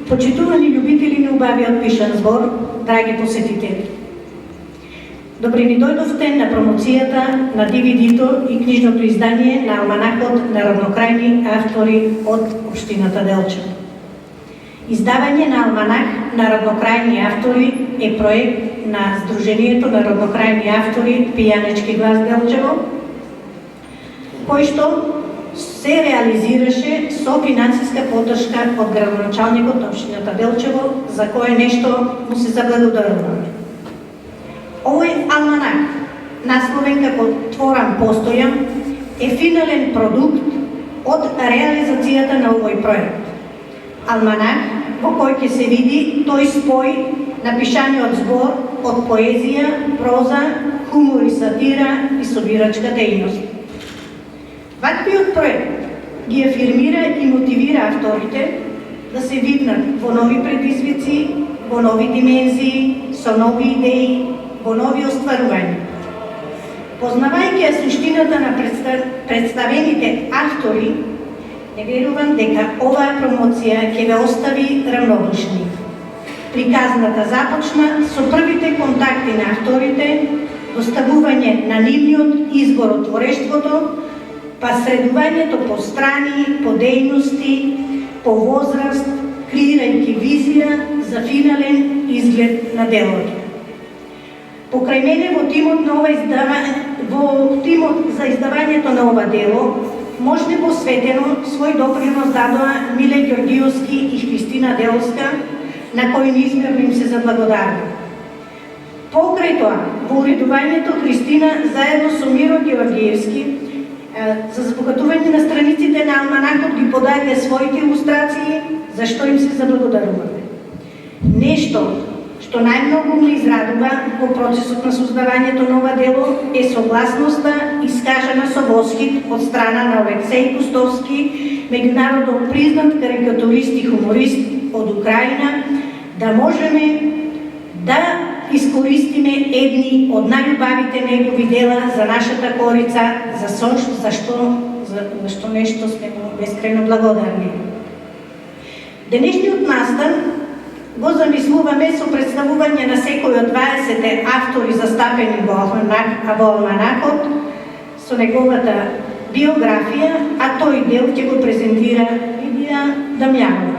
Почитувани љубители на убавиот пишан збор, драги посетители. Добре ни дојдовте на промоцијата на DVD-то и книжното издание на Алманахот на равнокрајни автори од Општината Делчево. Издавање на Алманах на равнокрајни автори е проект на Сдруженијето на равнокрајни автори Пијанечки глас Делчево, кој што се реализираше со финансиска поддршка од градоначалникот на Општината Делчево, за кое нешто му се заблагодаруваме. Овој Алманах, насловен како Творам постојам, е финален продукт од реализацијата на овој проект. Алманах, во кој ќе се види тој спој на пишаниот збор од поезија, проза, хумор и сатира и собирачка дејност. Ваквиот проект ги афирмира и мотивира авторите да се виднат во нови предизвици, во нови димензии, со нови идеи, во нови остварувања. Познавајќи ја суштината на представените автори, не верувам дека оваа промоција ќе ве остави равнодушни. Приказната започна со првите контакти на авторите, доставување на нивниот избор од творештвото, па средувањето по страни, по дејности, по возраст, креирајќи визија за финален изглед на делото. Покрај мене во тимот за издавањето на ова дело, можне посветено свој допринос дадоа Миле Ѓоргиевски и Христина Делска, на кои неизмерно им се заблагодарам. Покрај тоа, во уредувањето Христина заедно со Миро Ѓоргиевски за збогатување на страниците на Алманахот ги подарија своите илустрации, за што им се заблагодаруваме. Нешто што најмногу ме израдува во процесот на создавањето на ова дело е согласноста искажана со восхит од страна на Алексеј Кустовски, меѓународно признат карикатурист и хуморист од Украина, да можеме да искористиме едни од најубавите негови дела за нашата корица, за што нешто сме му бескрајно благодарни. Денешниот настан го замислуваме со представување на секој од 20 автори застапени во Алманахот, со неговата биографија, а тој дел ќе го презентира Лидија Дамјанова.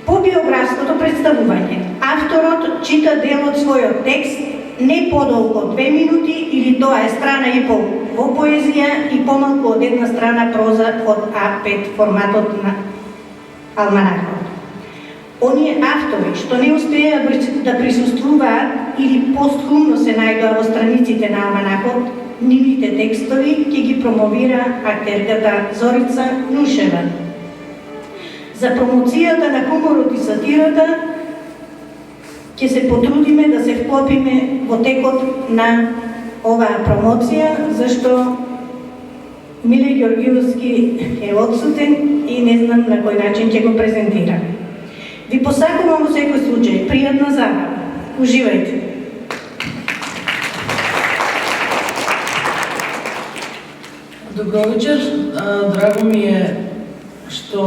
По биографското представување, авторот чита дел од својот текст не подолго од 2 минути или тоа е страна и пол во поезија и помалку од 1 страна проза од А5 форматот на Алманахот. Оние автори што не успеа да присуствуваат или постхумно се најдоа во страниците на Алманахот, нивните текстови ќе ги промовира актерката Зорица Нушева. За промоцијата на хуморот и сатирата ќе се потрудиме да се вклопиме во текот на оваа промоција, зашто Миле Ѓоргиевски е одсутен и не знам на кој начин ќе го презентира. Ви посакувам во секој случај пријатна забава. Уживајте. Добро вечер. Драго ми е што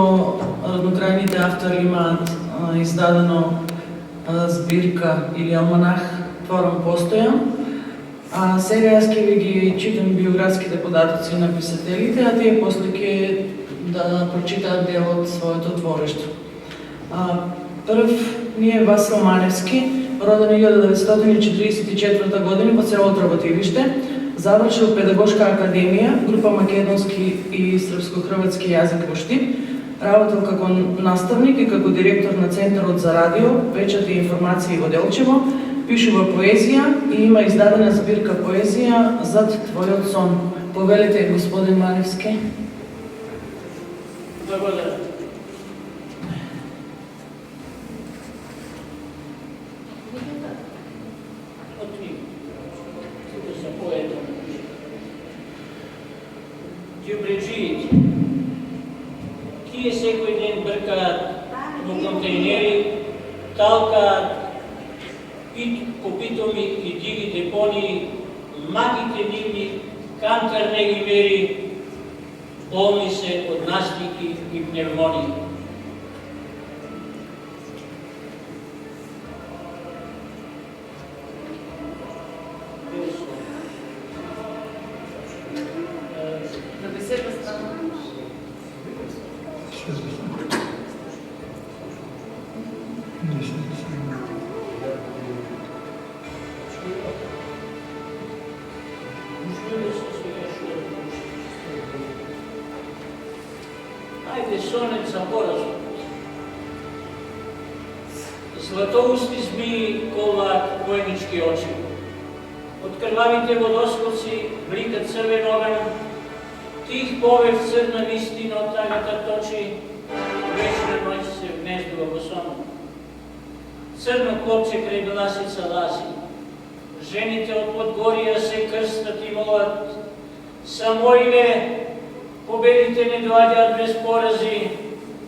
равнокрајните автори имаат издадено збирка или Алманах Творам постојам. Сега јас ќе ви ги читам биографските податоци на писателите, а тие после ќе да прочитаат дел од своето творештво. Прв ни е Васил Маневски, роден 1944 година во село Работилиште, завршил педагошка академија, група македонски и српско-хрватски јазик во Штип, работел како наставник и како директор на Центарот за радио, печат и информации во Делчево, пишува поезија и има издадена збирка поезија Зад твојот сон. Повелите, господин Маневски. Благодарам. Ѓубреджиите, тие секој ден бркаат во контейнери, талкаат по питоми и диви депонии, маките нивни, канкар не ги мери, болни се од настики и пневмонии. сонет за поразум. Златоусти змии колаат војнички очи. Од крвавите водоскоци бликат црвен оган, тих повев црна вистина од тагата точи, вечна ноќ се вгнездува во сонот. Црно клопче крај беласица лази. Жените од Подгорија се крстат и молат. Самоиле, победите не доаѓаат без порази,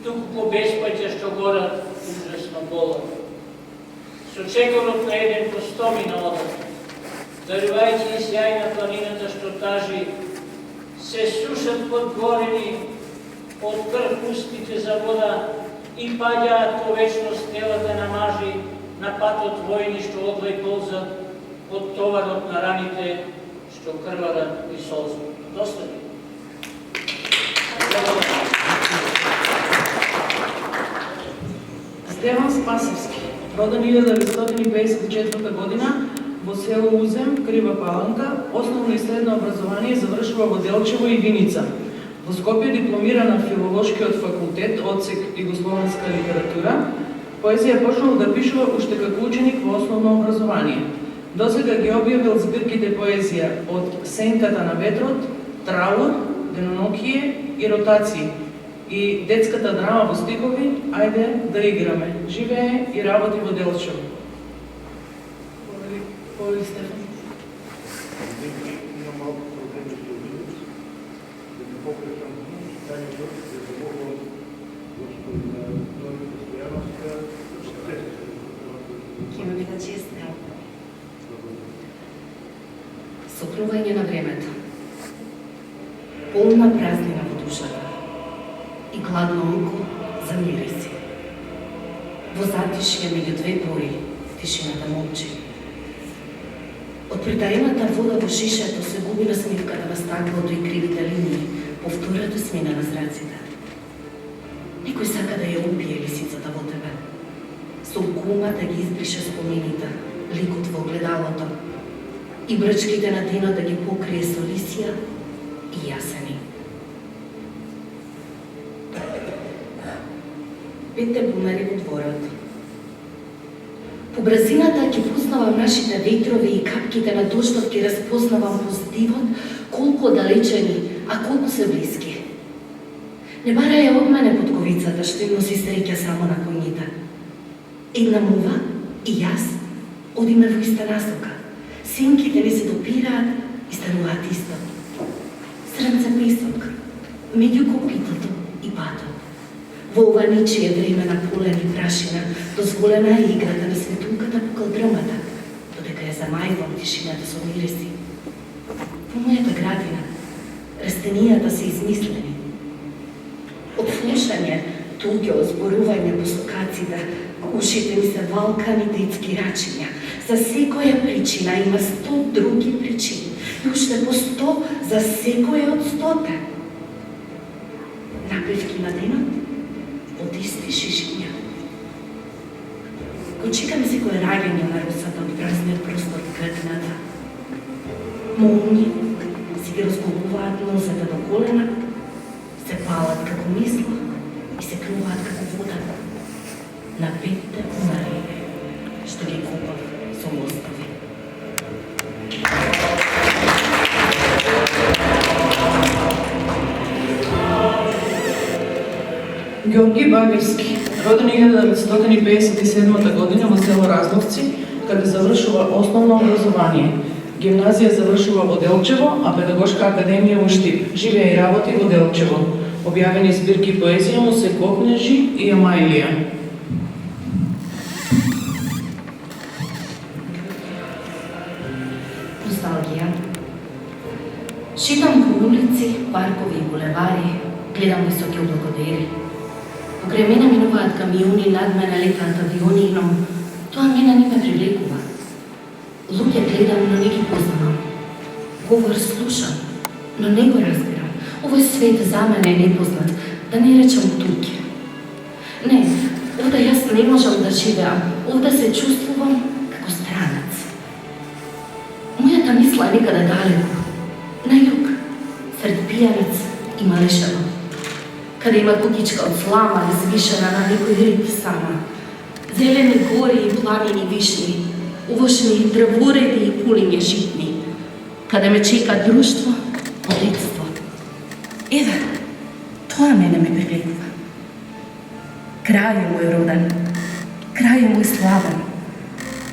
туку по беспајќа што горат ужасно болат. Со чекорот на еден по 100 одат, дарувајќи и сјај на планината што тажи, се сушат подгорени, од крв пустите за вода и паѓаат по вечност телата на мажи на патот војни што оглај ползат од товарот на раните што крварат и солзат. Доста ли? Стеван Спасевски, роден 1954 година, во село Узем, Крива Паланка, основно и средно образование завршува во Делчево и Виница. Во Скопје дипломира на Филолошкиот факултет, одсек Југословенска литература. Поезија почнал да пишува уште како ученик во основно образование. Досега ги објавил збирките поезија од Сенката на ветрот, Траур, Денонокие и Ротации и детската драма во стихови Ајде да играме. Живее и работи во Делчево. Повели Стефан. Има малко проблеми што видиш, да не покрепам питањето, да замолам господин Норика Стојановска, Хемовина честна. Соплување на времето. Полна празнина во душата и гладно око за мириси. Во затишје меѓу две бори, тишината молчи. Од притаената вода во шишето се губи насмивката на стаклото и кривите линии, по втората смена на зраците. Некој сака да ја убие лисицата во тебе. Со укума да ги избрише спомените, ликот во огледалото и брчките на денот да ги покрие со лисија и јасени. Петте бумари во дворот. По брзината ќе познавам нашите ветрови и капките на дождот ќе разпознавам позитивот колку далечени, а колку се блиски. Не бараја од мене подковицата што им носи среќа само на коњите. Една мува и јас одиме во иста насока. Сенките ни се допираат и стануваат исто. Срнце песок, меѓу копитото и патот. Во ова ничие време на полен и прашина, дозволена е играта на светулката по калдрмата, додека ја замајувам тишината со мириси. Во мојата градина, растенијата се измислени. Од слушање, туѓе озборување по сокаците, ушите ми се валкани детски рачиња. За секоја причина има 100 други причини и уште по 100 за секоја од 100-те. Напевки на денот од исти шишиња. Го чекаме секој раѓање на росата од празниот простор од градината. Молни си ги разголуваат нозете до колена, се палат како мисла и се клюваат како вода на петте бумари што ги купав со мостови. Георги Багирски, роден 1957 година во село Разловци, каде завршува основно образование. Гимназија завршува во Делчево, а педагошка академија во Штип. Живее и работи во Делчево. Објавени збирки поезија му се Копнежи и Амаилија. Носталгија. Шетам по улици, паркови и булевари, гледам високи облакодери. Покрај мене минуваат камиони, над мене летаат авиони, но тоа мене не ме привлекува. Луѓе гледам, но не ги познавам. Говор слушам, но не го разбирам. Овој свет за мене е непознат, да не речам туѓe. Не, овде јас не можам да живеам, овде се чувствувам како странец. Мојата мисла е некаде далеко, на југ, сред Пијанец и Малешево. каде има кукичка од слама извишена на некој риб сама. Зелени гори и пламени вишни, увошни дрвореди и пулиња житни, каде ме чека друштво, одетство. Еве, тоа мене ме привлекува. Крајот мој роден, крајот мој славен.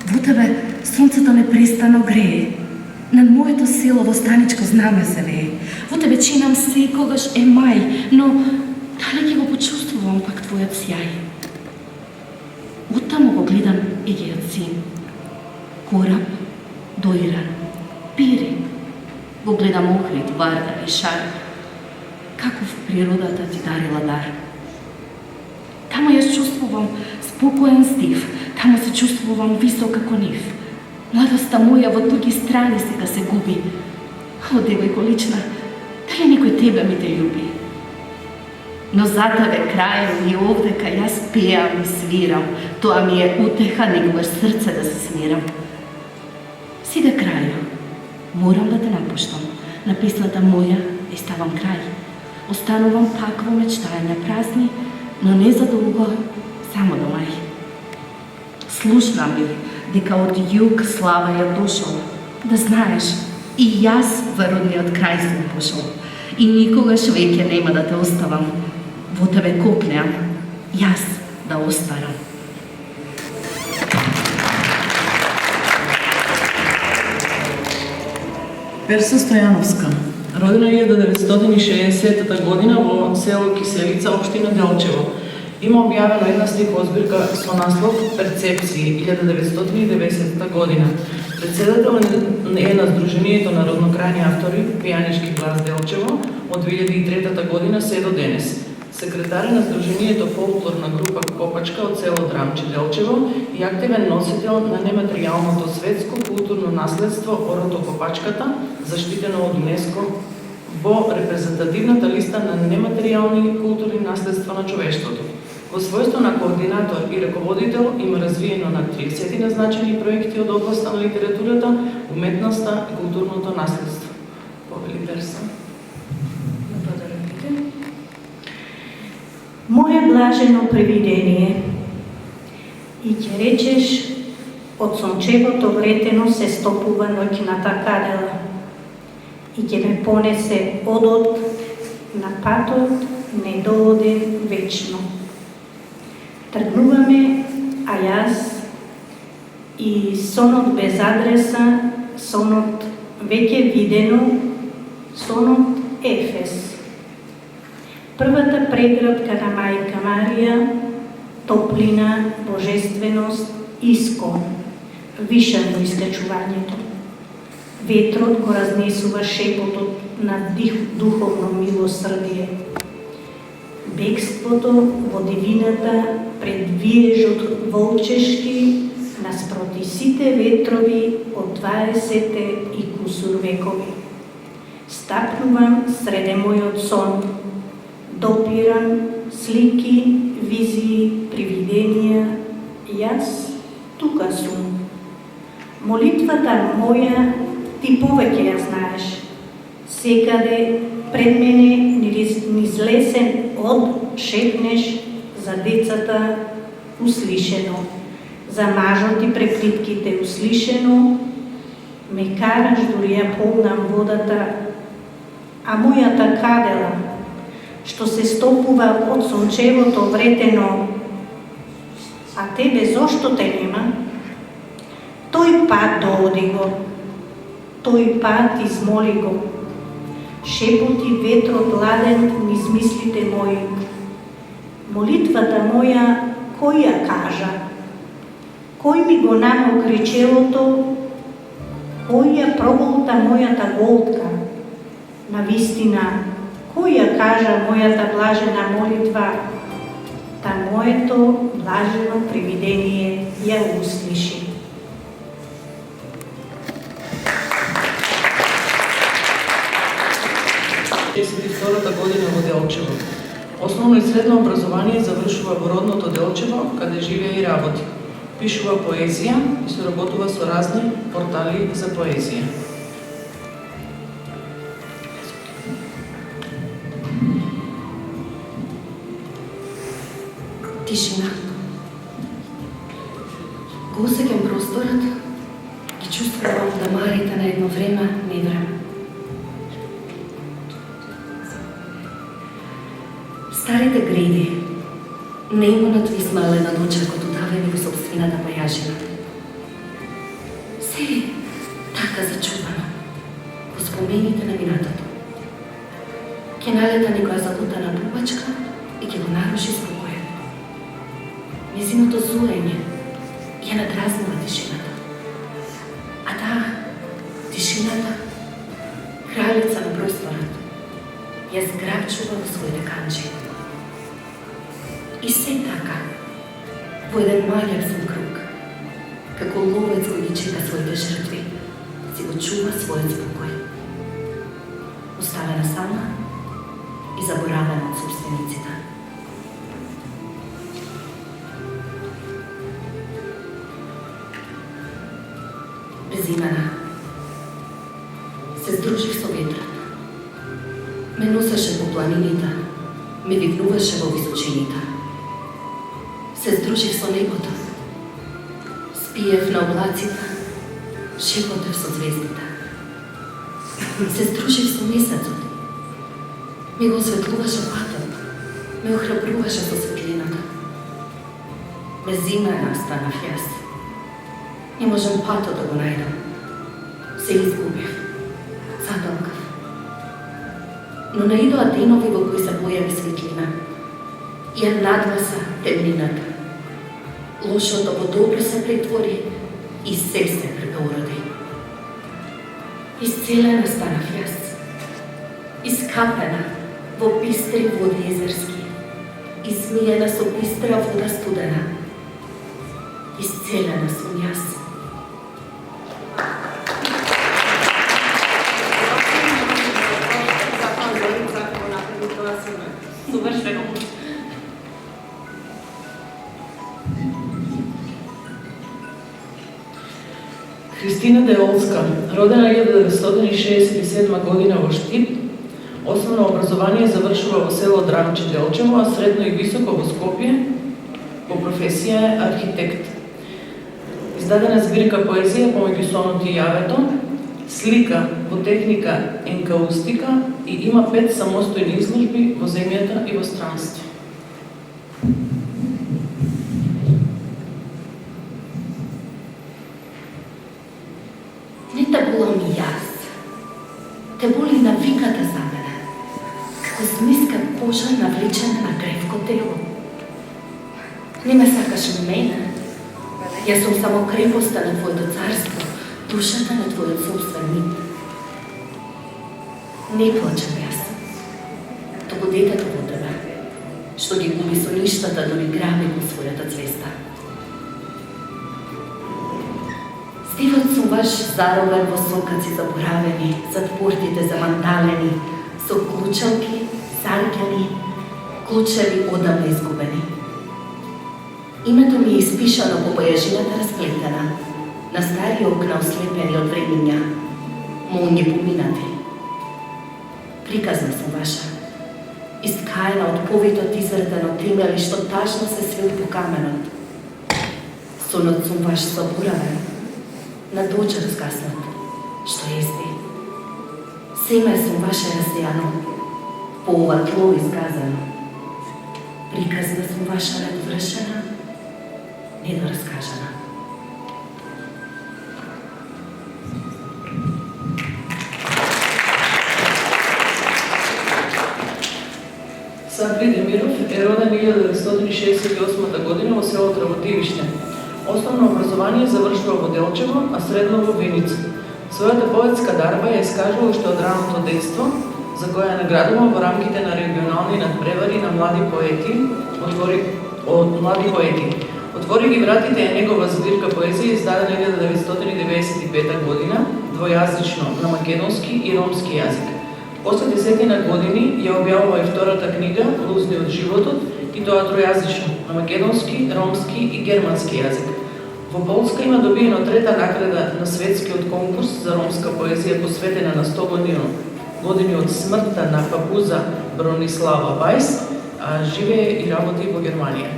Во тебе сонцето непрестано грее, над моето село во станичко знаме се вее. Во тебе чинам секогаш е мај, но дали ќе го почувствувам пак твојот сјај? Оттаму го гледам Егејот син, кораб, доиран, пири. Го гледам Охрид, Вардар и Шар, каков природата ти дарила дар. Тамо јас чувствувам спокоен стив, тамо се чувствувам висок како нив. Младоста моја во туги страни сега се губи. О, девојко лична, дали некој тебе ми те љуби? Но за тебе крајем и овдека јас пеам и свирам, тоа ми е утеха некогаш срце да се смирам. Сега крајо, морам да те напуштам, на песната моја и ставам крај. Останувам пак во мечтање празни, но не задолго, само до мај. Слушнам ли дека од југ слава ја дошол, да знаеш, и јас во родниот крај сум пошол, и никогаш веќе нема да те оставам, во тебе копнеам, јас да остарам. Перса Стојановска, родена 1960 година во село Киселица, општина Делчево. Има објавено една стихова збирка со наслов Перцепции 1990 година. Председател е на Сдруженијето на роднокрајни автори Пијанички глас Делчево од 2003 година се до денес. Секретар е на Сдруженијето фолклорна група Копачка од село Драмче Делчево и активен носител на нематеријалното светско културно наследство Орото Копачката, заштитено од ЮНЕСКО во репрезентативната листа на нематеријални културни наследства на човештвото. Во својство на координатор и раководител има развиено на 30 назначени проекти од областта на литературата, уметноста и културното наследство. Повели Перса. Моje блажено привидение, и ќе речеш, од сончевото вретено се стопува ноќната кадела, и ќе ме понесе одот на патот недооден вечно. Тргнуваме, а јас и сонот без адреса, сонот веќе видено, сонот Ефес. Првата преградка на мајка Марија, топлина, божественост, искон, вишено искачувањето. Ветрот го разнесува шепотот на духовно милосрдие. Бегството во дивината пред виежот волчешки наспроти сите ветрови од 20 и кусур векови. Стапнувам среде мојот сон, допирам слики, визии, привиденија, јас тука сум. Молитвата моја ти повеќе ја знаеш. Секаде пред мене низ лесен од шепнеш за децата услишено, за мажот и преплитките услишено, ме караш дури ја полнам водата, а мојата кадела, што се стопува од сончевото вретено, а тебе зошто те нема? Тој пат дооди го, тој пат измоли го, шепоти ветрот ладен низ мислите мои. Молитвата моја кој ја кажа? Кој ми го намокри челото? Кој ја проболта мојата голтка? Навистина, кој ја кажа мојата блажена молитва? Та моето блажено привидение ја услиши. 1962 година во Делчево. Основно и средно образование завршува во родното Делчево, каде живее и работи. Пишува поезија и соработува со разни портали за поезија. тишина. Го осеќам просторот, ги чувствувам дамарите на едно време, не време. Старите гради, неимунат ви смале на дочеркот удавени во собствената пајажина. Се е така зачувано во спомените на минатото. Ке налета некоја залутана бубачка и ќе го наруши спокојот. Незиното зуење ја надразнува тишината. А таа, тишината, кралица на просторот, ја зграбчува во своите канџи. И се така, во еден мајавсен круг, како ловец кој ги чека своите жртви, си го чува својот спокој. Оставена сама и заборавена од собствениците. Безимена, се здружив со ветрот. Ме носеше по планините, ме дигнуваше во височините. Се здружив со небото, спиев на облаците, шепотев со звездите. Се здружив со месецот, ми го осветлуваше патот, ме охрабруваше со светлината. Безимена станав јас. Не можам патот да го најдам. Се изгубив, затолкав. Но наидоа денови во кои се појави светлина. Ја надваса темнината. Лошото во добро се претвори и се преороди. Исцелена станав јас. Искапена во бистри води езерски. Измиена со бистра вода студена. Исцелена сум јас. Завршено. Христина Деолска, родена 1967 година во Штип, основно образование завршува во село Драмче Делчево, а средно и високо во Скопје, по професија е архитект. Издадена збирка поезија помеѓу сонот и јавето, слика во техника енкаустика и има 5 самостојни изложби во земјата и во странство. Не те болам и јас. Те боли навиката за мене. Како змиска кожа навлечена на кревко тело. Не ме сакаш мене. Јас сум само крепоста на твоето царство, душата на твојот собствен мит. Не плачам јас. Туку детето во тебе, што ги губи со ништата дори граби во својата звезда. Стивот сум ваш заровен во сокаци заборавени, зад портите заманталени, со клучалки, саркани, клучеви одамна изгубени. Името ми е испишано по појажината расплетена, на стари окна ослепени од времиња, молњи поминати. Приказна сум ваша, искаена од повитот извртено темели што тажно се свил по каменот. Сонот сум ваш заборавен, на дочер згаснат, што езди. Семе сум ваше расејано, по ова тло изгазано. Приказна сум ваша недовршена, недораскажана. Сабри Демиров е роден 1968 година во село Тработивиште. Основно образование завршува во Делчево, а средно во Виница. Својата поетска дарба ја искажува уште од раното детство, за која е наградуван во рамките на регионални надпревари на млади поети, Отвори ги вратите е негова збирка поезија издадена 1995 година, двојазично на македонски и ромски јазик. После 10 години ја објавува и втората книга Лузни од животот, и тоа тројазично на македонски, ромски и германски јазик. Во Полска има добиено трета награда на светскиот конкурс за ромска поезија посветена на 100 години од смртта на папуза Бронислава Вајс, а живее и работи во Германија.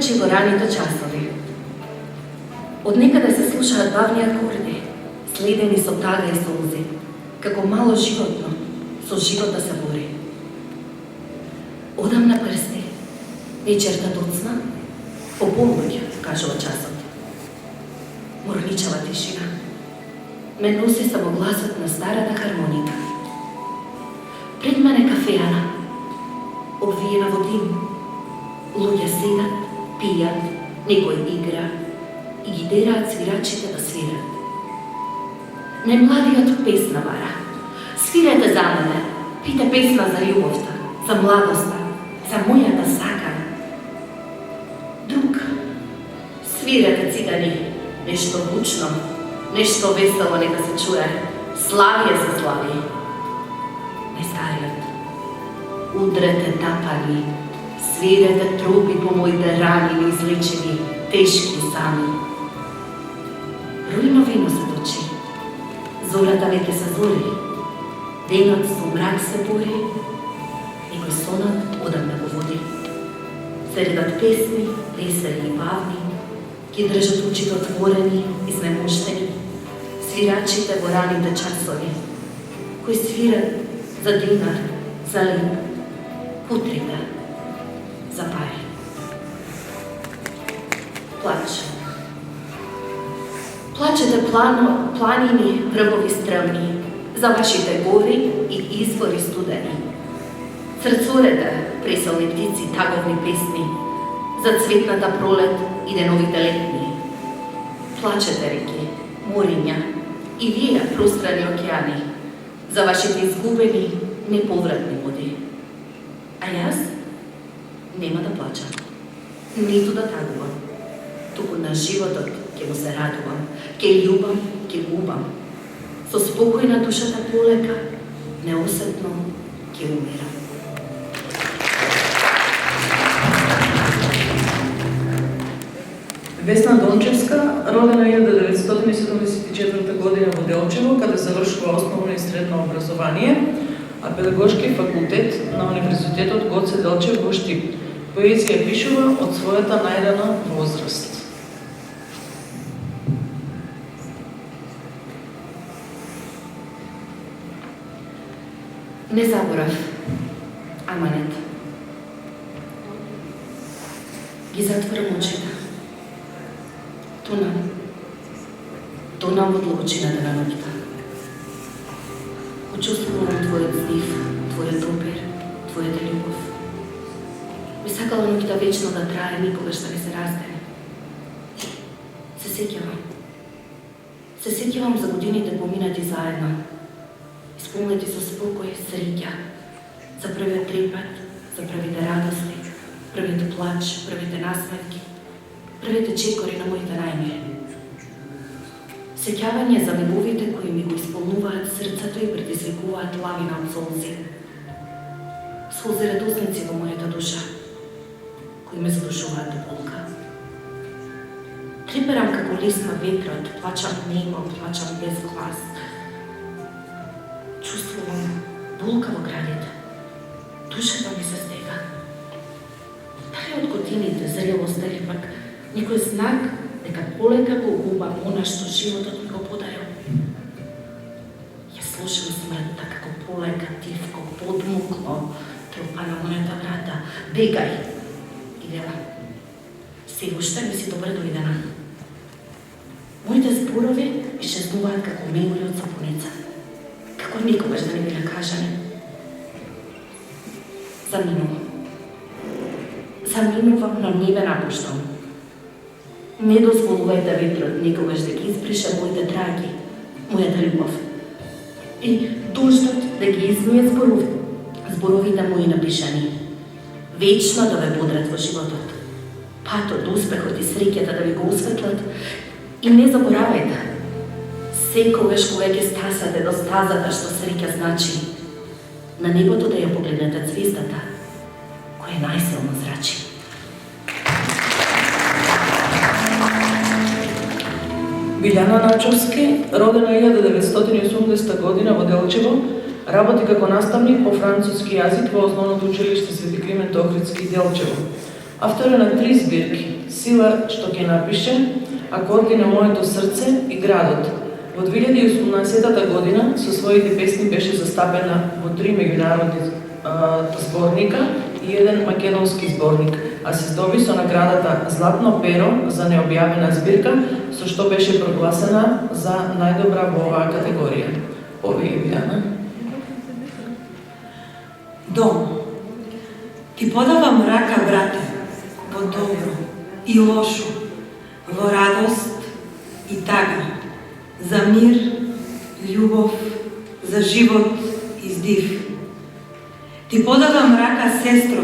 свирачи во раните часови. Од некаде се слушаат бавни акорди, следени со тага и солзи, како мало животно, со живот да се бори. Одам на прсти, вечерта доцна, по полноќ, кажува часот. Морничава тишина. Ме носи само гласот на старата хармоника. Пред мене кафеана, обвиена во дим. Луѓе седат, пијат, некој игра и ги дераат свирачите да свират. Немладиот песна вара. Свирете за мене, пите песна за љубовта, за младоста, за мојата сакана. Друг, свирете цигани, нешто бучно, нешто весело нека се чуе, славие се слави. Најстариот, удрете тапани, свирете трупи по моите рани неизлечени, тешки сами. Рујновино се точи, зората веќе се зори, денот со мрак се бори, некој сонат одамна го води. Се редат песни, весели и бавни, ги држат очите отворени, изнемоштени, свирачите во раните часови, кои свират за динар, за лип, путрите, за пари. Плач. Плачете планини, врвови стрелни, за вашите гори и извори студени. Срцурете, преселни птици, таговни песни, за цветната пролет и деновите летни. Плачете реки, мориња и вие, пространи океани, за вашите изгубени, неповратни води. А јас нема да плачам, ниту да тагувам, туку на животот ќе му се радувам, ќе љубам, ќе губам. Со спокој на душата полека, неосетно ќе умирам. Весна Дончевска, родена 1974 година во Делчево, каде завршува основно и средно образование, а педагошки факултет на Универзитетот Гоце Делчев во Штип. Поезија пишува од својата најрана возраст. Не заборав, аманет. Ги затворам очите. Тонам во длабочината на ноќта. Почувствувам твојот знив, твојот допир, твојата љубов. Би сакала ноќта вечно да трае, никогаш да не се раздели. Се сеќавам за годините поминати заедно, исполнети со спокој, среќа, за првиот трепет, за првите радости, првите плач, првите насмевки, првите чекори на моите најмили. Сеќавање за миговите кои ми го исполнуваат срцето и предизвикуваат лавина од солзи. Солзи радосници во мојата душа, кои ме задушуваат до болка. Треперам како лист на ветрот, плачам немо, плачам без глас. Чувствувам болка во градите. Душата ми се стега. Дали од годините, зрелоста или пак некој знак дека полека го губам она што животот ми го подарил. Ја слушам смртта како полека, тивко, подмукло, тропа на мојата врата. Бегај! Идела. Се уште ми си добре дојдена. Моите зборови исчезнуваат како меули од сапуница. Како никогаш да не биле кажани. Заминувам, но не ве напуштам. Не дозволувајте ветрот никогаш да ги избрише моите драги, мојата љубов. И дождот да ги измие зборовите мои напишани. Вечно да ве бодрат во животот. Патот, успехот и среќата да ви го осветлат. И не заборавајте, секогаш кога ќе стасате до стазата што среќа значи, на небото да ја погледнете звездата, која најсилно зрачи. Билјана Начовски, родена 1980 година во Делчево, работи како наставник по француски јазик во Основното училиште Свети Климент Охридски Делчево, Автор е на 3 збирки: Сила што ќе напише, Акорди на моето срце и Градот. Во 2018 година со своите песни беше застапена во 3 меѓународни зборника и 1 македонски зборник, а се здоби со наградата Златно перо за необјавена збирка, со што беше прогласена за најдобра во оваа категорија. Повеќе, Јана. Дом. Ти подавам рака, брате, во добро и лошо, во радост и тага, за мир, љубов, за живот и здив. Ти подавам рака, сестро,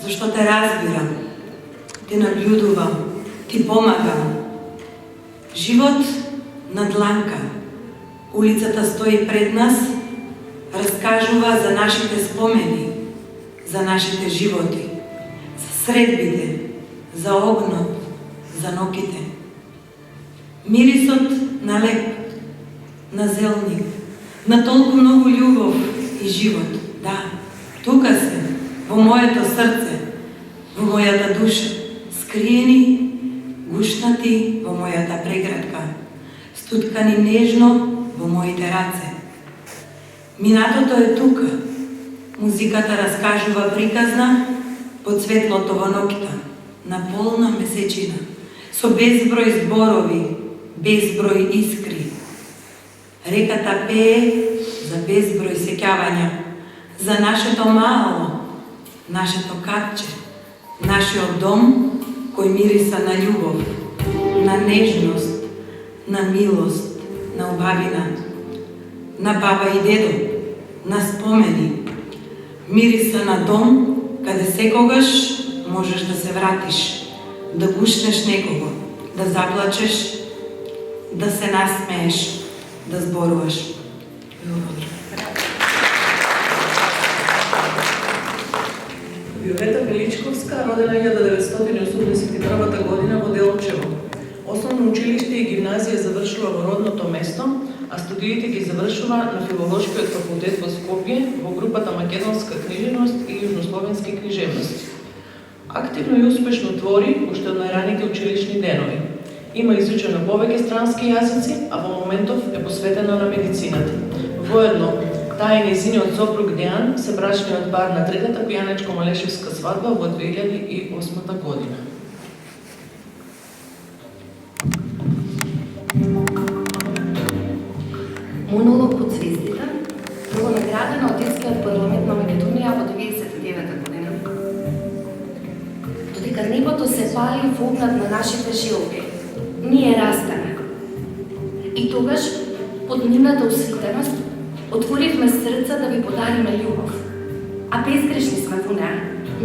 зашто те разбирам, те наблюдувам, ти помагам. Живот на дланка, улицата стои пред нас, раскажува за нашите спомени, за нашите животи, за средбите, за огнот, за ноките. Мирисот на леп, на зелник, на толку многу љубов и живот. Да, тука се, во моето срце, во мојата душа, скриени, гушнати во мојата преградка, стуткани нежно во моите раце. Минатото е тука, музиката раскажува приказна под светлото во ноќта, на полна месечина, со безброј зборови, безброј искри. Реката пее за безброј сеќавања, за нашето мало, нашето катче, нашиот дом кој мириса на љубов, на нежност, на милост, на убавина, на баба и дедо, на спомени. Мириса на дом каде секогаш можеш да се вратиш, да гушнеш некого, да заплачеш, да се насмееш, да зборуваш. Виолета Величковска, родена 1981 година во Делчево. Основно училиште и гимназија завршува во родното место, а студиите ги завршува на Филолошкиот факултет во Скопје во групата Македонска книжевност и јужнословенски книжевности. Активно и успешно твори уште од најраните училишни денови. Има изучено повеќе странски јазици, а во моментов е посветена на медицината. Воедно, таа и нејзиниот сопруг Дејан се брачниот пар на третата пијанечко-малешевска свадба во 2008 година. Монолог од звездите било наградено од Детскиот парламент на Македонија во 1999 година. Додека небото се пали во огнат на нашите жилби, ние растеме. И тогаш, под нивната осветеност, отворивме срца да ви подариме љубов. А безгрешни сме во неа,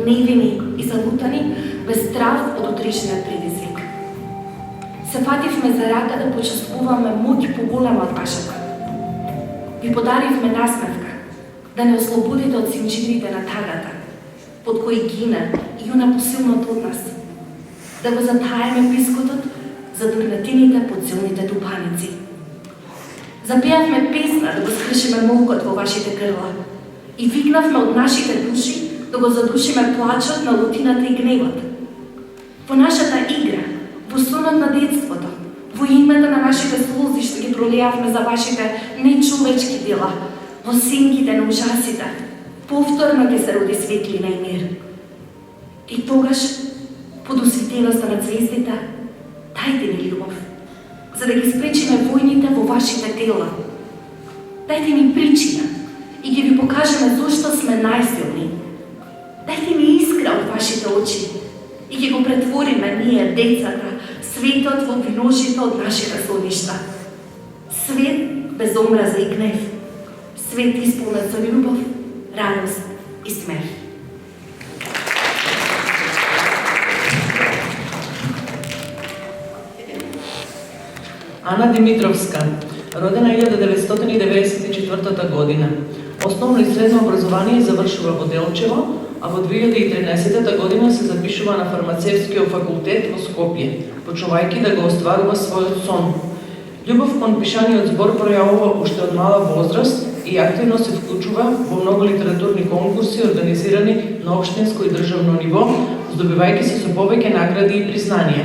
невини и залутани, без страв од утрешниот предизвик. Се фативме за рака да почувствуваме моќ поголема од вашата. Ви подаривме насмевка, да не ослободите од синчините на тагата, под кои гина и она посилното од нас. Да го затаеме пискотот за дурнатините под силните тупаници. Запеавме песна да го скршиме молкот во вашите грла и викнавме од нашите души да го задушиме плачот на лутината и гневот. Во нашата игра, во сонот на детството, во името на нашите слози што ги пролијавме за вашите нечовечки дела, во сенките на ужасите, повторно ќе се роди светлина и мир. И тогаш, под осветеноста на звездите, дајте ни љубов, за да ги спречиме војните во вашите тела. Дајте ни причина и ги ви покажеме зошто сме најсилни. Дајте ни искра од вашите очи и ги го претвориме ние, децата, светот во виножите од нашите соништа. Свет без омраза и гнев. Свет исполнет со љубов, радост и смех. Ана Димитровска, родена 1994 година. Основно и средно образование завршува во Делчево, а во 2013 година се запишува на фармацевскиот факултет во Скопје, почнувајќи да го остварува својот сон. Љубов кон пишаниот збор пројавува уште од мала возраст и активно се вклучува во многу литературни конкурси организирани на општинско и државно ниво, здобивајќи се со повеќе награди и признанија.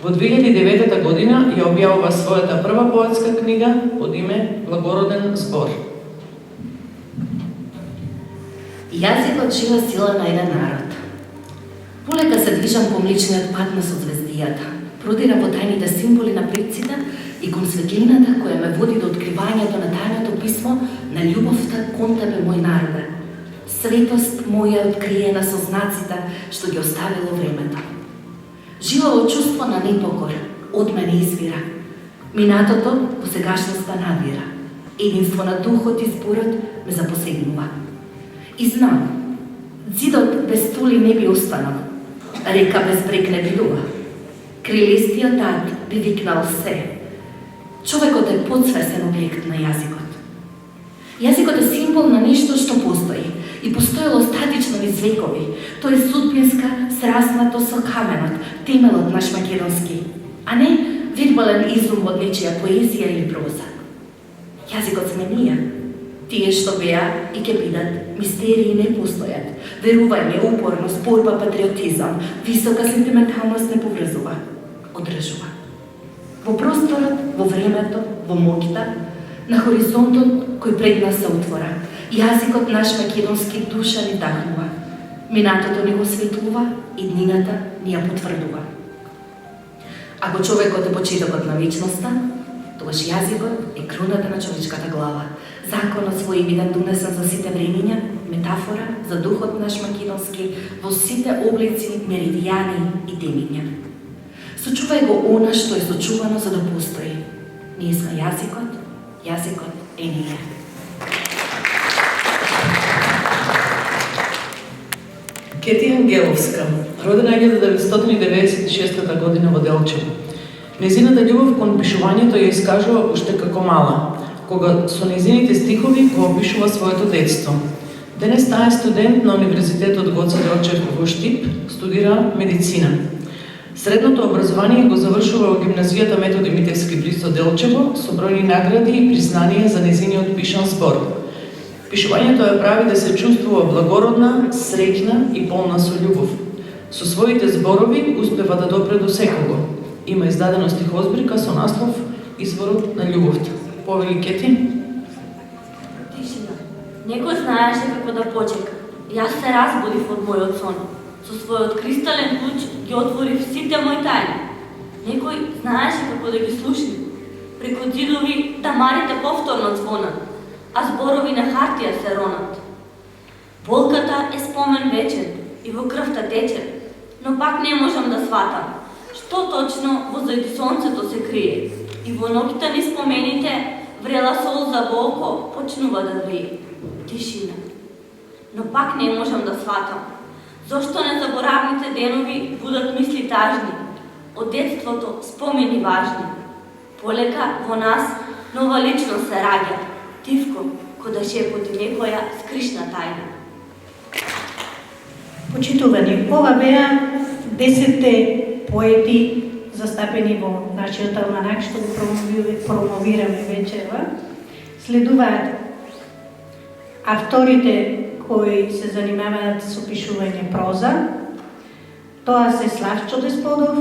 Во 2009 година ја објавува својата прва поетска книга под име Благороден збор. Јазикот жива сила на еден народ. Полека се движам по млечниот пат на созвездијата, продира во тајните символи на предците и кон светлината која ме води до откривањето на тајното писмо на љубовта кон тебе, мој народе. Светост моја откриена со знаците што ги оставило времето. Живо чувство на непокор од мене извира. Минатото во сегашноста надвира. Единство на духот и зборот ме запосегнува. И знам, зидот без стули не би останал, река без брег не билува. Крилестиот тат би викнал се. Човекот е подсвесен објект на јазикот. Јазикот е символ на нешто што постои и постоело статично низ векови. Тој е судбинска, сраснато со каменот, темелот наш македонски, а не вербален изум од нечија поезија или проза. Јазикот сме ние. Тие што беа и ќе бидат, мистерии не постојат. Верување, упорност, борба, патриотизам, висока сентименталност не поврзува, одржува. Во просторот, во времето, во моќта, на хоризонтот кој пред нас се отвора, јазикот наш македонски душа ни дахнува. Минатото ни го светлува и днината ни ја потврдува. Ако човекот е почетокот на вечноста, тогаш јазикот е круната на човечката глава, законот свој виден донесен за сите времења, метафора за духот наш македонски во сите облици, меридијани и темиња. Сочувај го она што е сочувано за да постои. Ние сме јазикот, јазикот е ние. Кети Ангеловска, родена 1996 година во Делчево. Незината љубов кон пишувањето ја искажува уште како мала, кога со незините стихови го опишува своето детство. Денес таа е студент на Универзитетот Гоце Делчев во Штип, студира медицина. Средното образование го завршува во гимназијата Методи Митевски близо Делчево со бројни награди и признанија за незиниот пишан збор. Пишувањето ја прави да се чувствува благородна, среќна и полна со љубов. Со своите зборови успева да допре до секого. Има издадено стихозбирка со наслов Изворот на љубовта. Повели Кети? Тишина. Некој знаеше како да почека. Јас се разбудив од мојот сон. Со својот кристален клуч ги отворив сите мои тајни. Некој знаеше како да ги слушне. Преку ѕидови тамарите повторно звонат, а зборови на хартија се ронат. Болката е спомен вечен и во крвта тече, но пак не можам да сватам што точно во зајди сонцето се крие и во ноќта ни спомените врела сол за болко почнува да вие. Тишина. Но пак не можам да сватам зошто незаборавните денови будат мисли тажни, од детството спомени важни. Полека во нас нова личност се раѓа, тивко, ко да шепоти некоја скришна тајна. Почитувани, ова беа 10 поети застапени во нашиот алманак, што го промовираме вечерва. Следуваат авторите кои се занимаваат со пишување проза. Тоа се Славчо Десподов,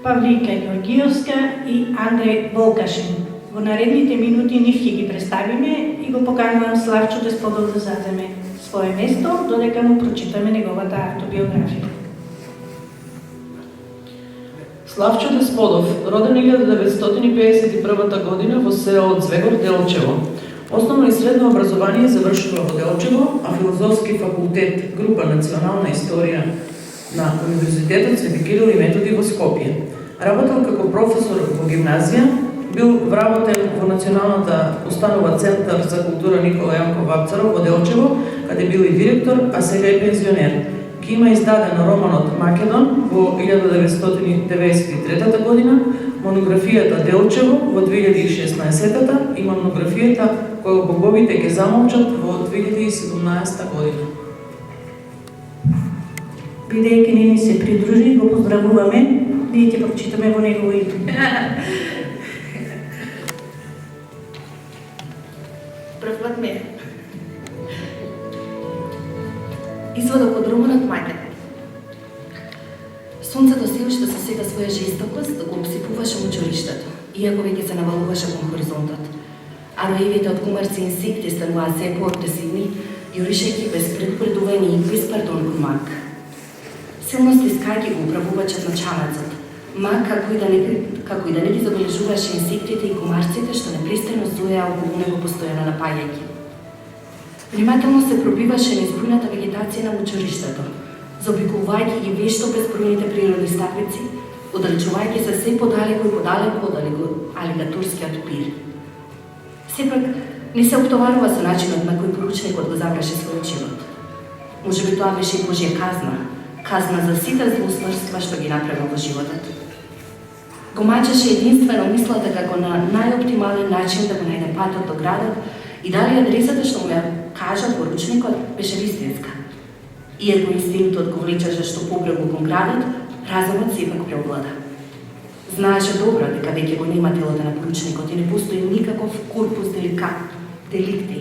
Павлика Ѓоргиевска и Андреј Волкашин. Во наредните минути нив ќе ги представиме и го поканувам Славчо Десподов да заземе свое место, додека му прочитаме неговата автобиографија. Славчо Десподов, роден 1951 година во село Звегор, Делчево. Основно и средно образование завршува во Делчево, а филозофски факултет, група Национална историја на Универзитетот Свети Кирил и Методи во Скопје. Работел како професор во гимназија, бил вработен во Националната установа Центар за култура Никола Јанков Вапцаров во Делчево, каде бил и директор, а сега е пензионер. Ки има издадено романот Македон во 1993 година, монографијата Делчево во 2016 и монографијата Кога боговите ќе замолчат во 2017 година. Бидејќи не ни се придружи, го поздравуваме, ние ќе прочитаме во негово име. Прв Извадуват ме. Извадок од романот Мајката. Сонцето се уште со сета своја жестокост го обсипуваше мучуриштето, иако веќе се навалуваше кон хоризонтот. А роевите од комарци и инсекти стануваа се поагресивни, јуришејќи без предупредување и без пардон кон Мак. Силно стискајќи го управувачот на чамецот, Мак како и да не ги забележуваше инсектите и комарците што непрестано зоеа околу него постојано напаѓајќи. Внимателно се пробиваше низ бујната вегетација на мучуриштето, заобиколувајќи ги вешто безбројните природни стапици, оддалечувајќи се се подалеку и подалеку од алигаторскиот пир. Сепак, не се оптоварува со начинот на кој поручникот го заврши својот живот. Можеби тоа беше и Божја казна за сите злословства што ги направил во животот. Го мачеше единствено мислата како на најоптимален начин да го најде патот до градот и дали адресата што му ја кажа поручникот беше вистинска. Иако инстинктот го влечеше што побрегу кон градот, разумот сепак преовлада. Знаеше добро дека веќе го нема телото на поручникот и не постои никаков корпус деликти.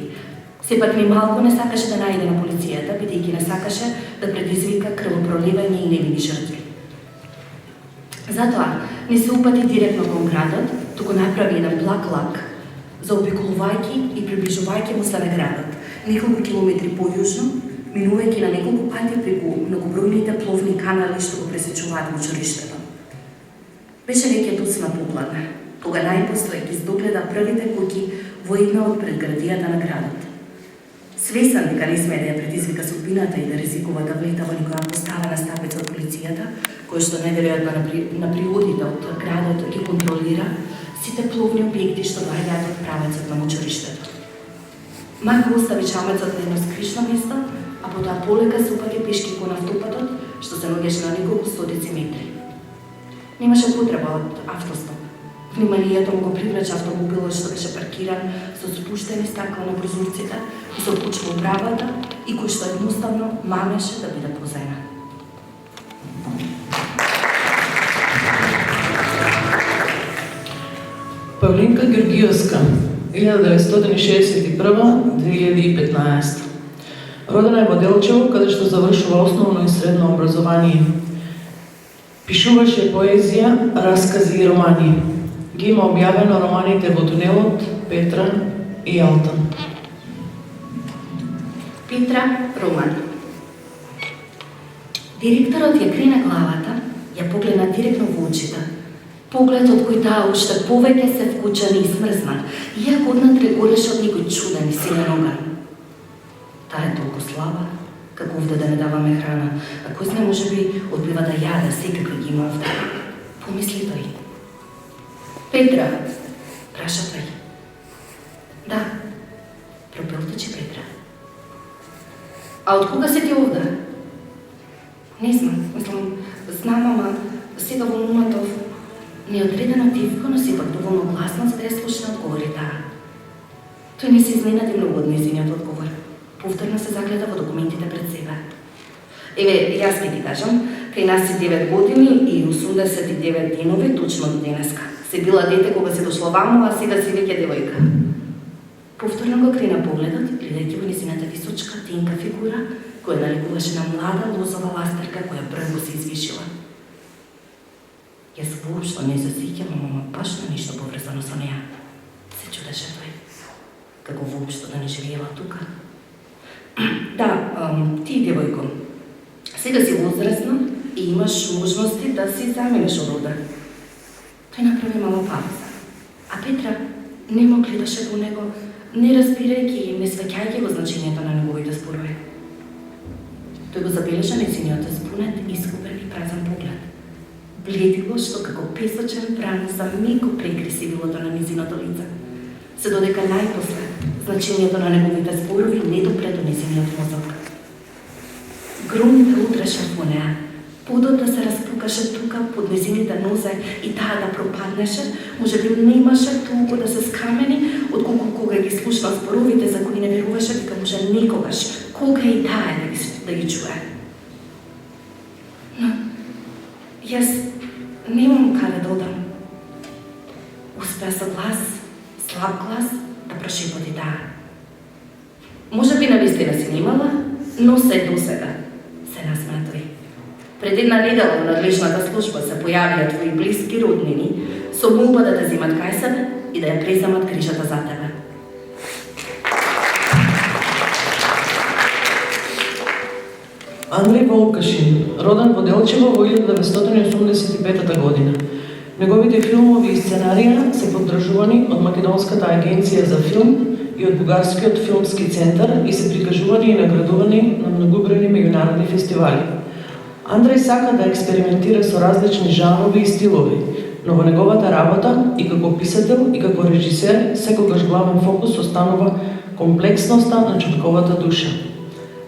Сепак ни малку не сакаше да најде на полицијата, бидејќи не сакаше да предизвика крвопроливање и невини жртви. Затоа не се упати директно кон градот, туку направи еден благ лак, заобиколувајќи и приближувајќи му се на градот, неколку километри појужно, минувајќи на неколку пати преку многобројните пловни канали што го пресечуваат мучуриштето. Беше веќе доцна попладна, кога најпостој ги здогледа првите куќи во една од предградијата на градот. Свесен дека не сме да ја предизвика судбината и да ризикува да влета во никоја поставена стапица од полицијата, кој што најверојатно на приодите од градот ги контролира сите пловни објекти што доаѓаат од правецот на мучуриштето. Мак го остави чамецот на едно скришно место, а потоа полека се упати пешки кон автопатот, што се наоѓаше на неколку стотици метри. Немаше потреба од автостоп. Вниманието му го привлече автомобилот што беше паркиран со спуштени стакла на прозорците и со куч во бравата и кој што едноставно мамеше да биде позајна. Павлинка Георгиевска, 1961-2015. Родена е во Делчево, каде што завршува основно и средно образование. Пишуваше поезија, раскази и романи. Ги има објавено романите во Тунелот, Петра и Алтан. Петра, роман. Директорот ја крена главата, ја погледна директно во очите. Погледот кој таа уште повеќе се вкучен и смрзнат, иако однатре гореше од некој чуден и силен оган. Таа е толку слаба, како овде да не даваме храна, а кој знае можеби одбива да јаде секакви ги има овде. Помисли тој. Петра, праша тој. Да, пропелточи Петра. А од кога се ти овде? Не знам, знам, ама сега во моментов неодредено тивко, но сепак доволно гласно за да ја слушне одговори таа. Тој не се изненади многу од нејзиниот одговор. Повторно се загледа во документите пред себе. Еве, јас ќе ти кажам, кај нас си 9 години и 89 денови точно до денеска. Се била дете кога се дошла ваму, а сега си веќе девојка. Повторно го крена погледот, гледајќи во нејзината височка, тенка фигура, која наликуваше на млада лозова ластерка која брзо се извишила. Јас воопшто не се сеќам, ама баш на ништо поврзано со неа. Се чудеше тој. Како воопшто да не живеела тука. Да, ти, девојко, сега си возрастна и имаш можности да си заминеш од овде. Тој направи мала пауза. А Петра немо гледаше во него, не разбирајќи и не сваќајќи го значењето на неговите зборови. Тој го забележа нејзиниот спунет, искупен и празен поглед. Бледило што како песочен пран за миг го прекри сивилото на нејзиното лице, се додека најпосле значењето на неговите зборови не допре до нејзиниот мозок. Громите удреше во неа, подот да се распукаше тука под нејзините нозе и таа да пропаднеше, можеби немаше толку да се скамени, отколку кога ги слушна зборовите за кои не веруваше дека може никогаш, кога и таа да ги чуе. Но јас немам каде да одам. Успеа со глас, слаб глас, да прошепоти таа. Може би навистина си немала, но се досега се насмеа тој. Пред една недела во надлежната служба се појавија твои блиски роднини со молба да те земат кај себе и да ја преземат грижата за тебе. Андреј Волкашин, роден во Делчево во 1985 година. Неговите филмови и сценарија се поддржувани од Македонската агенција за филм и од Бугарскиот филмски центар и се прикажувани и наградувани на многобројни меѓународни фестивали. Андреј сака да експериментира со различни жанрови и стилови, но во неговата работа и како писател и како режисер секогаш главен фокус останува комплексноста на човековата душа.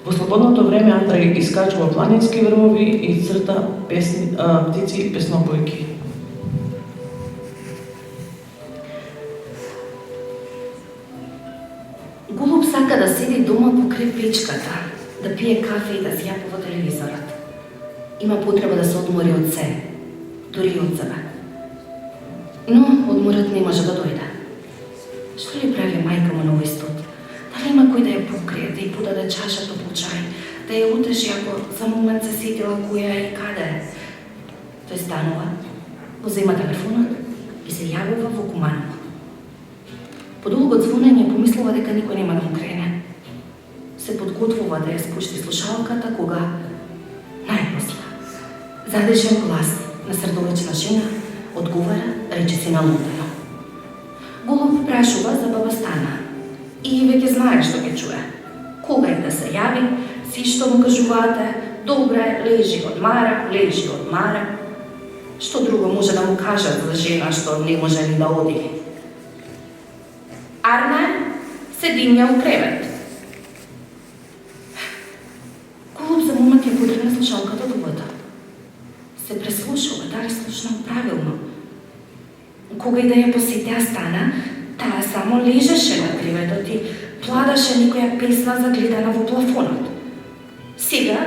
Во слободното време Андреј искачува планински врвови и црта птици и песнопојки. Голуб сака да седи дома покрај печката, да пие кафе и да си јапува телевизорот. Има потреба да се одмори од се, дури и од себе. Но одморот не може да дојде. Што ли прави мајка му на овој стот? Дали има кој да ја покрие, да ја подаде чаша топол чај, да ја утеши ако за момент се сетила која и каде е? Тој станува, го зема телефонот и се јавува во куманова. По долго звонење помислува дека никој нема да му крене. Се подготвува да ја спушти слушалката кога најпосле задишен глас на средовечна жена одговара речиси на лутено. Голуб прашува за баба Стана и веќе знае што ќе чуе. Кога и да се јави, си што му кажуваате, добре, лежи од мара. Што друго може да му кажат за жена што не може ни да оди? Арне седиња у кревет. Голуб за момент ја подрна слушалката до вода. Се преслушува дали слушнам правилно. Кога и да ја посетеа Стана, таа само лежеше на креветот и пладаше некоја песна загледана во плафонот. Сега,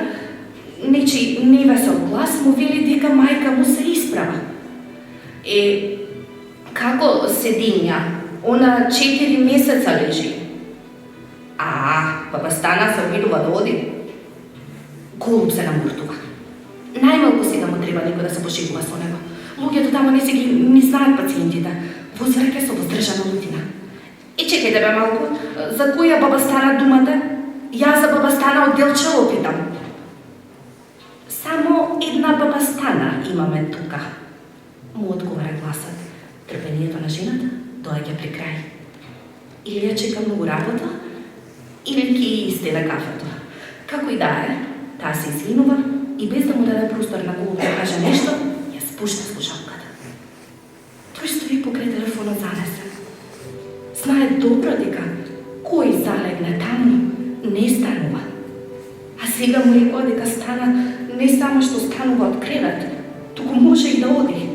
нечи невесел глас му вели дека мајка му се исправа. Како седиња? Она 4 месеца лежи. Баба Стана се обидува да оди. Голуб се намртува. Најмалку сега му треба некој да се пошегува со него. Луѓето тamo не знаат пациентите. Возвраќа со воздржана лутина. Чекајте бе малку, за која баба Стана думате? Јас за баба Стана од Делчево питам. Само една баба Стана имаме тука, му одговара гласот. Трпението на жената доаѓа при крај. Или ја чека многу работа, или ќе истеля кафето. Како и да е, таа се извинува и без да му даде простор на Голуб да каже нешто, ја спушта слушалката. Тој стои покрај телефонот занесен. Знае добро дека кој залегне таму не станува. А сега му рекоа дека Стана не само што станува од кревет, туку може и да оди.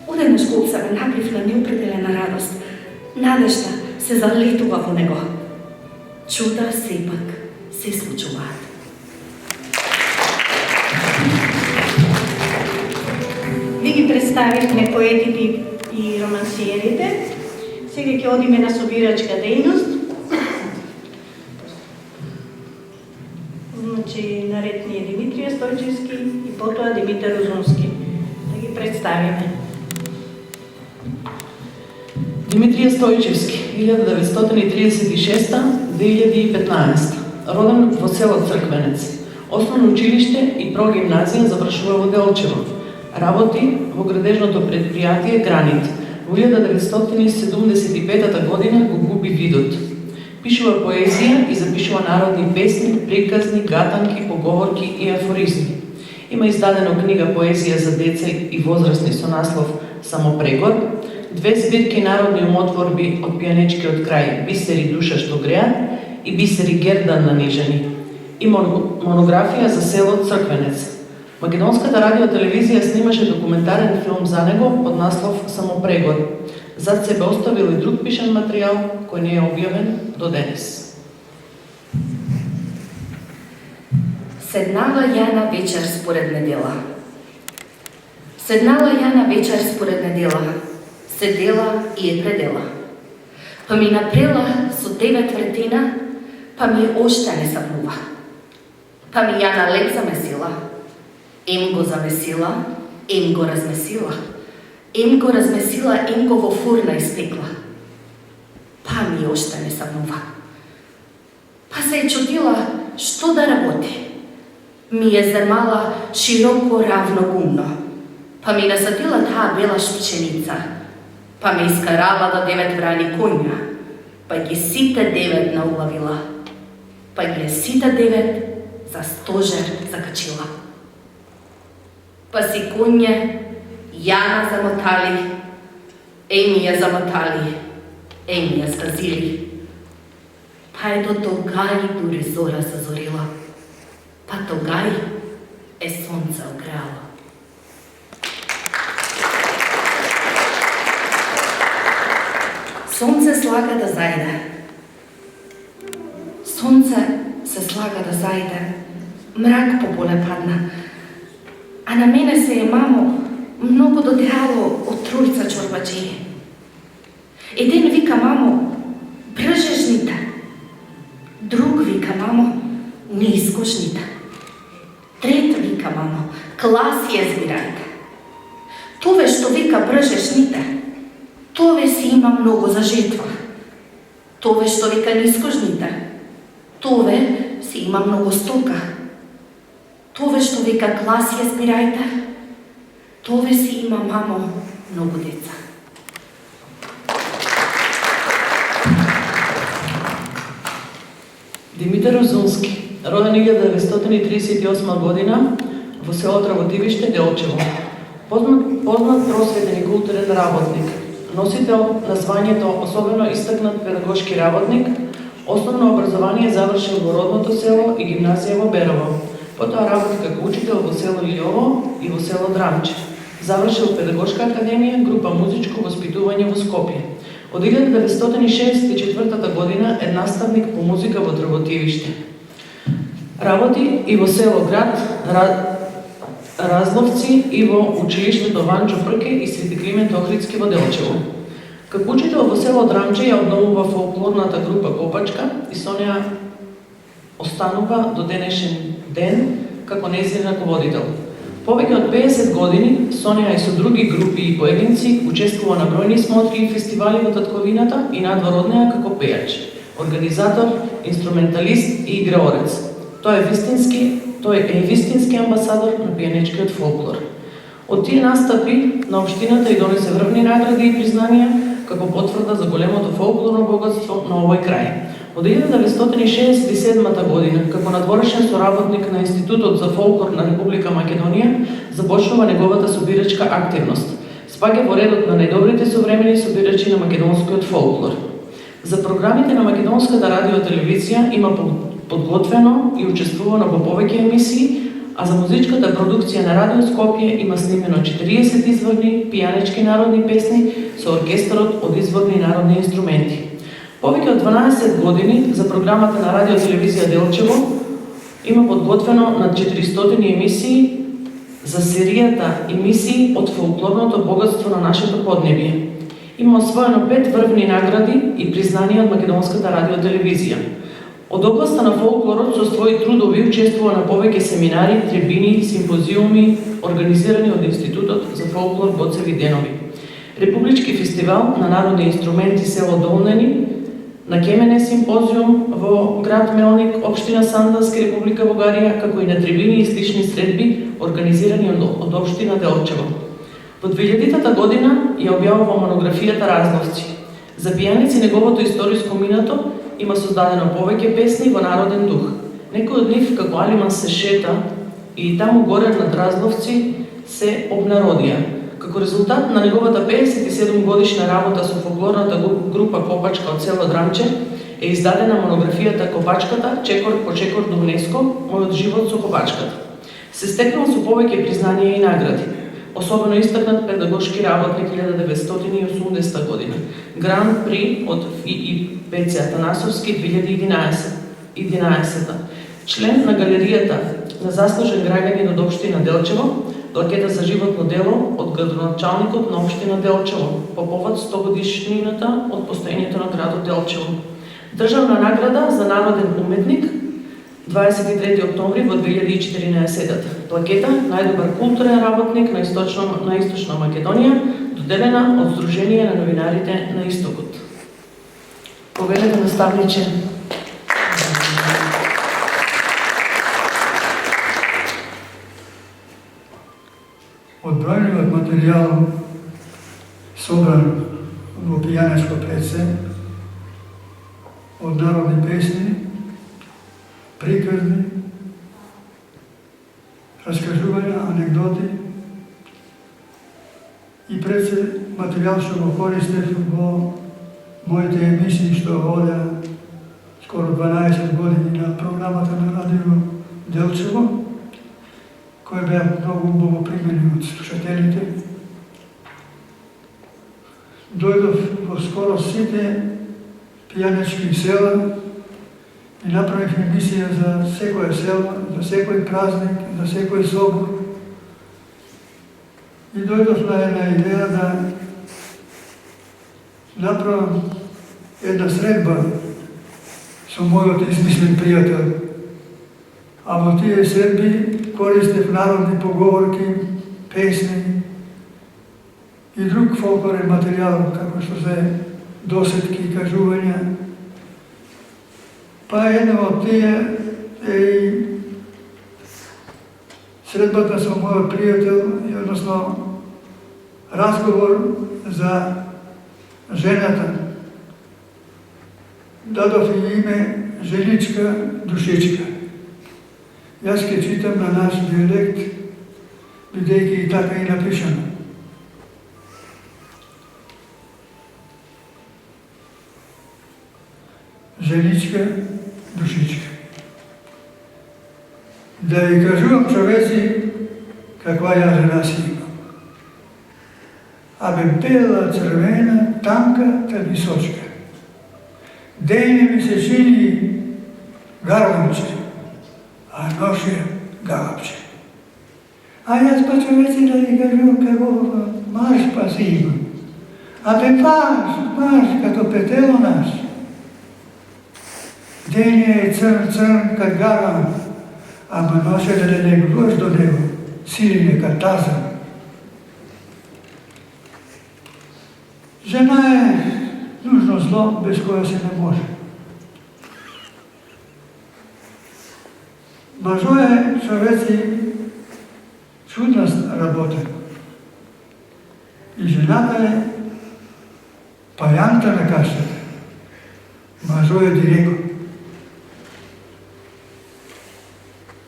Одеднаш Голуб се наплив на неопределена радост. Надежда се залетува во него. Чуда сепак се случуваат. Ви ги представивме поетите и романсиерите. Сега ќе одиме на собирачка дејност. Значи, наред ни е Димитрија Стојчевски и потоа Димитар Узунски. Да ги представиме. Димитрија Стојчевски, 1936-2015. Роден во село Црквенец. Основно училиште и прогимназија завршува во Делчево. Работи во градежното предпријатие Гранит. Во 1975 година го губи видот. Пишува поезија и запишува народни песни, приказни, гатанки, поговорки и афоризми. Има издадено книга поезија за деца и возрастни со наслов Самопрегор, 2 збирки народни умотворби од пијанечкиот крај Бисери душа што греат и Бисери гердан на нежени и монографија за село Црквенец. Македонската радиотелевизија снимаше документарен филм за него под наслов Самопрегор. Зад себе оставил и друг пишан материјал кој не е објавен до денес. Седнала ја на вечер според недела. Седнала ја на вечер според недела. Седела и е предела. Па ми напрела со 9 вретена па ми оште не сапнува. Па ми ја на леп замесила, ем го замесила, ем го размесила, ем го размесила, ем го во фурна испекла. Па ми оште не сапнува. Па се е чудила што да работи. Ми е земала широко равно гумно. Па ми насадила таа бела пченица. Па ме искарала до 9 врани конја. Па ги сите 9 наулавила. Па ги сите 9 за стожер закачила. Па си конје Јана замотали, ми ја замотали, ми ја сказили. Па е до тогај дури зора зазорила. Па тогај е сонце огреало. Сонце слага да зајде. Сонце се слага да зајде. Мрак поболе падна. А на мене се е мамо многу додрало од тројца чорбаджии. Еден вика мамо, бржежните. Друг вика мамо, неискушните. Трет вика мамо, класи ја збирајте. Тове што вика бржежните, тове си има многу за жетва. Тове што вика неискушните, тове си има многу стока. Тове што вика класи ја збирајте, тове си има мамо многу деца. Димитар Озунски, роден 1938 година во село Тработивиште, Делчево. Познат просветен и културен работник, носител на звањето особено истакнат педагошки работник, основно образование завршил во родното село и гимназија во Берово. Потоа работи како учител во село Илјово и во село Драмче. Завршил педагошка академија, група музичко воспитување во Скопје. Од 1964 година е наставник по музика во Тработивиште. Работи и во село Град, Разловци и во училиштето Ванџо Прке и Свети Климент Охридски во Делчево. Како учител во село Драмче ја обновува фолклорната група Копачка и со неа останува до денешен ден како нејзин раководител. Повеќе од 50 години со неа и со други групи и поединци учествува на бројни смотри и фестивали во татковината и надвор од неа како пејач, организатор, инструменталист и играорец. Тој е вистински амбасадор на пијанечкиот фолклор. Од тие настапи на општината и донесе врвни награди и признанија како потврда за големото фолклорно богатство на овој крај. Од 1967 година, како надворешен соработник на Институтот за фолклор на Република Македонија, започнува неговата собирачка активност. Спаѓа во редот на најдобрите современи собирачи на македонскиот фолклор. За програмите на македонската радиотелевизија има подготвено и учествувано во повеќе емисии, а за музичката продукција на Радио Скопје има снимено 40 изворни пијанечки народни песни со оркестарот од изворни народни инструменти. Повеќе од 12 години за програмата на радиотелевизија Делчево има подготвено над 400 емисии за серијата емисии од фолклорното богатство на нашето поднебие. Има освоено 5 врвни награди и признанија од македонската радиотелевизија. Од областа на фолклорот со своји трудови учествува на повеќе семинари, трибини, симпозиуми, организирани од Институтот за фолклор Боцеви денови. Републички фестивал на народни инструменти село Долнени, на Кемене симпозиум во град Мелник, општина Сандански, Република Бугарија, како и на трибини и слични средби организирани од општина Делчево. Во 2000 година ја објавува монографијата Разловци. За пијаници неговото историско минато има создадено повеќе песни во народен дух. Некои од нив, како Алиман се шета и таму горе над Разловци, се обнародија. Како резултат на неговата 57 годишна работа со фолклорната група Копачка од село Драмче е издадена монографијата Копачката, чекор по чекор до УНЕСКО, мојот живот со Копачката. Се стекнал со повеќе признанија и награди. Особено истакнат педагошки работник 1980 година. Гран При од ФИИ Пеце Атанасовски 2011. Член на галеријата на заслужен граѓанин од општина Делчево, плакета за животно дело од градоначалникот на општина Делчево по повод 100 годишнината од постоењето на градот Делчево. Државна награда за народен уметник 23 октомври во 2014. Плакета најдобар културен работник на Источна Македонија, доделена од Сдружение на новинарите на Истокот. Повелете, наставниче. Од бројниот материјал собран во пијанечко преце, од народни песни, приказни, раскажувања, анегдоти и преце материјал што го користев во моите емисии што водя скоро 12 години на програмата на Радио Делчево, кои беа многу убаво примени од слушателите. Дојдов во скоро сите пијанечки села и направих емисија за секоја село, за секој празник, за секој собор. И дојдов на една идеја да направам една средба со мојот измислен пријател. А во тие средби користев народни поговорки, песни и друг фолклорен материјал, како што се досетки и кажувања. Па една од тие е и средбата со мојот пријател, и односно разговор за жената. Дадов и име Женичка Душичка. Јас ќе читам на наш диалект, бидејќи и така и напишано. Женичка Душичка. Да ви кажувам, човеци, каква ја жена си имам. Абе бела, црвена, танка, та височка. Дење ми се чини гарвамче, а ноше галапче. А јас па човеци да ви кажувам како марш па си имам. Абе марш, като петело наш. Дење е црн, кад гарам, ама ноше да не глуш до него, силине кад тазам. Жена е нужно зло, без која се не може. Мажо е, човеци, чудна работа. И жената е пајанта на кашата. Мажо е директно.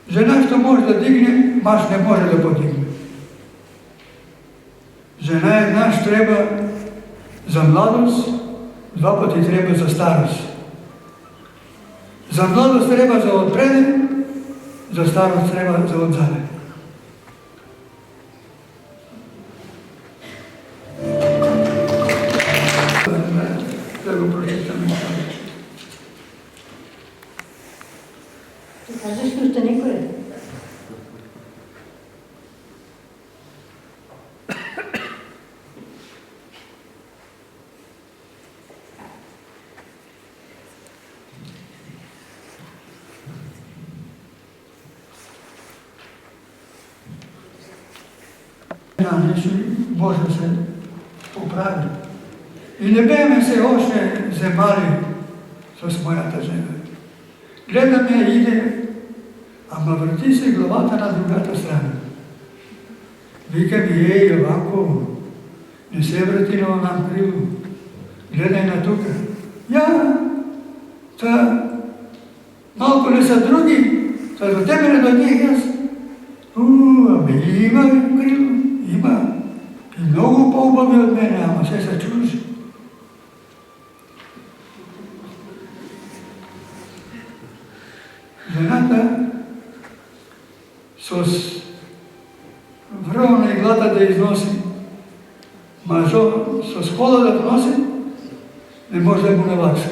Жена што може да дигне, маж не може да подигне. Жена еднаш треба за младост, два пати треба за старост. За младост треба за отпреде, за старост треба за отзаде. Да го прочитаме. Ти кажеш уште некој? Нешто може да се поправи. И не беме се още земали со мојата жена. Гледаме иде, ама врати се главата на другата страна. Вика ми, овако, не се врати на онам крило. Гледај на тука. Ја, та малко не са други, та до тебе не дойдех јас. Ама има крило. Има и многу поубави од мене, ама се се чужи. Жената со врвна иглата да износи, мажо со скола да носи, не може да му навакса.